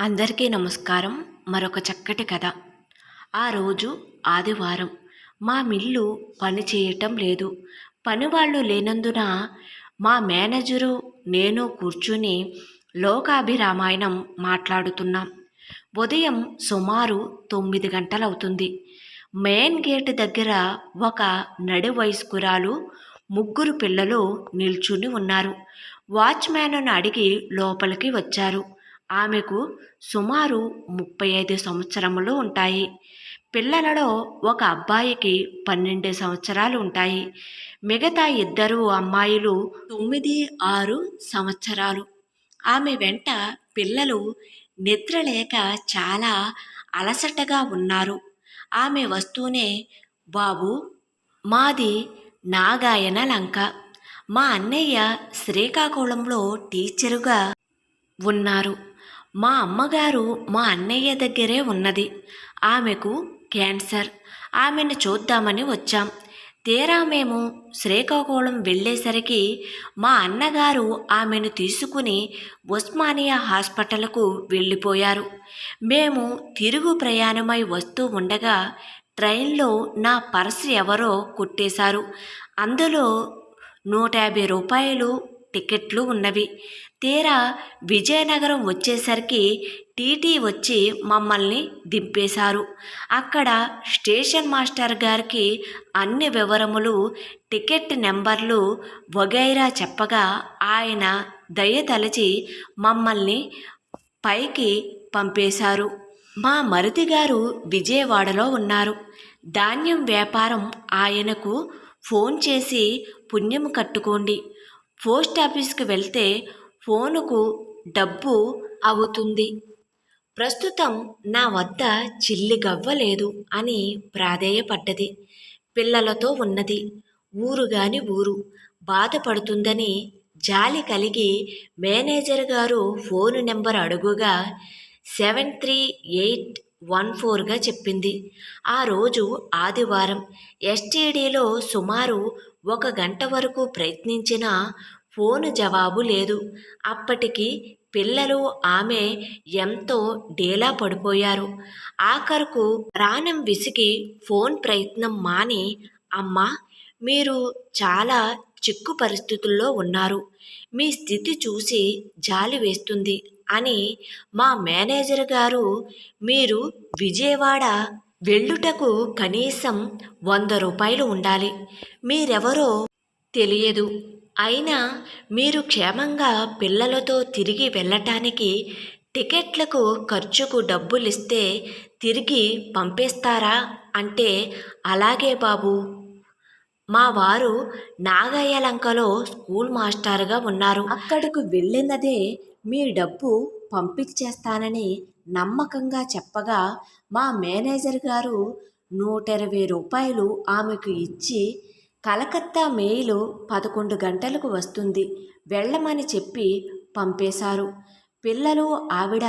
అందరికీ నమస్కారం. మరొక చక్కటి కథ. ఆ రోజు ఆదివారం. మా మిల్లు పని చేయటం లేదు. పనివాళ్ళు లేనందున మా మేనేజరు నేను కూర్చుని లోకాభిరామాయణం మాట్లాడుతున్నాం. ఉదయం సుమారు 9 గంటలవుతుంది. మెయిన్ గేట్ దగ్గర ఒక నడి వయస్కురాలు, ముగ్గురు పిల్లలు నిల్చుని ఉన్నారు. వాచ్మ్యాన్ను అడిగి లోపలికి వచ్చారు. ఆమెకు సుమారు 35 సంవత్సరములు ఉంటాయి. పిల్లలలో ఒక అబ్బాయికి 12 సంవత్సరాలు ఉంటాయి. మిగతా ఇద్దరు అమ్మాయిలు 9, 6 సంవత్సరాలు. ఆమె వెంట పిల్లలు నిద్రలేక చాలా అలసటగా ఉన్నారు. ఆమె వస్తూనే, బాబు, మాది నాగాయన లంక. మా అన్నయ్య శ్రీకాకుళంలో టీచరుగా ఉన్నారు. మా అమ్మగారు మా అన్నయ్య దగ్గరే ఉన్నది. ఆమెకు క్యాన్సర్. ఆమెను చూద్దామని వచ్చాం. తీరా మేము శ్రీకాకుళం వెళ్ళేసరికి మా అన్నగారు ఆమెను తీసుకుని ఉస్మానియా హాస్పిటల్కు వెళ్ళిపోయారు. మేము తిరుగు ప్రయాణమై వస్తూ ఉండగా ట్రైన్లో నా పర్సు ఎవరో కొట్టేశారు. అందులో 150 రూపాయలు టికెట్లు ఉన్నవి. తీరా విజయనగరం వచ్చేసరికి టీటీ వచ్చి మమ్మల్ని దింపేశారు. అక్కడ స్టేషన్ మాస్టర్ గారికి అన్ని వివరములు, టికెట్ నెంబర్లు వగైరా చెప్పగా ఆయన దయతలచి మమ్మల్ని పైకి పంపేశారు. మా మరిది గారు విజయవాడలో ఉన్నారు. ధాన్యం వ్యాపారం. ఆయనకు ఫోన్ చేసి పుణ్యం కట్టుకోండి, పోస్ట్ ఆఫీస్కి వెళ్తే ఫోనుకు డబ్బు అవుతుంది. ప్రస్తుతం నా వద్ద చిల్లిగవ్వలేదు అని ప్రాధేయపడ్డది. పిల్లలతో ఉన్నది. ఊరుగాని ఊరు. బాధపడుతుందని జాలి కలిగి మేనేజర్ గారు ఫోను నెంబర్ అడుగుగా 73814గా చెప్పింది. ఆ రోజు ఆదివారం. ఎస్టీడీలో సుమారు 1 గంట వరకు ప్రయత్నించినా ఫోను జవాబు లేదు. అప్పటికి పిల్లలు, ఆమె ఎంతో డేలా పడిపోయారు. ఆఖరుకు ప్రాణం విసిగి ఫోన్ ప్రయత్నం మాని, అమ్మా, మీరు చాలా చిక్కు పరిస్థితుల్లో ఉన్నారు. మీ స్థితి చూసి జాలి వేస్తుంది అని మా మేనేజర్ గారు, మీరు విజయవాడ వెళ్ళుటకు కనీసం 100 రూపాయలు ఉండాలి. మీరెవరో తెలియదు. అయినా మీరు క్షేమంగా పిల్లలతో తిరిగి వెళ్ళటానికి టికెట్లకు ఖర్చుకు డబ్బులిస్తే తిరిగి పంపేస్తారా అంటే, అలాగే బాబు, మా వారు నాగయ్యలంకలో స్కూల్ మాస్టర్గా ఉన్నారు. అక్కడకు వెళ్ళినదే మీ డబ్బు పంపించేస్తానని నమ్మకంగా చెప్పగా మా మేనేజర్ గారు 120 రూపాయలు ఆమెకు ఇచ్చి, కలకత్తా మెయిల్ 11 గంటలకు వస్తుంది, వెళ్ళమని చెప్పి పంపేశారు. పిల్లలు, ఆవిడ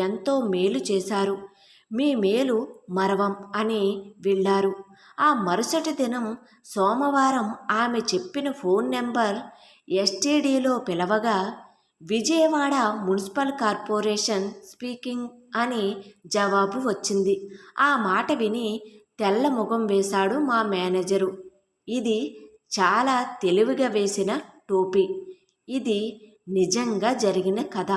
ఎంతో మేలు చేశారు. మీ మేలు మరవం అని వెళ్ళారు. ఆ మరుసటి దినం సోమవారం ఆమె చెప్పిన ఫోన్ నెంబర్ ఎస్టీడీలో పిలవగా, విజయవాడ మున్సిపల్ కార్పొరేషన్ స్పీకింగ్ అని జవాబు వచ్చింది. ఆ మాట విని తెల్ల ముఖం వేశాడు మా మేనేజరు. ఇది చాలా తెలివిగా వేసిన టోపీ. ఇది నిజంగా జరిగిన కథ.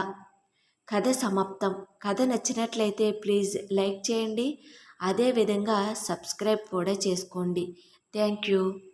కథ సమాప్తం. కథ నచ్చినట్లయితే ప్లీజ్ లైక్ చేయండి. అదేవిధంగా సబ్స్క్రైబ్ కూడా చేసుకోండి. Thank you.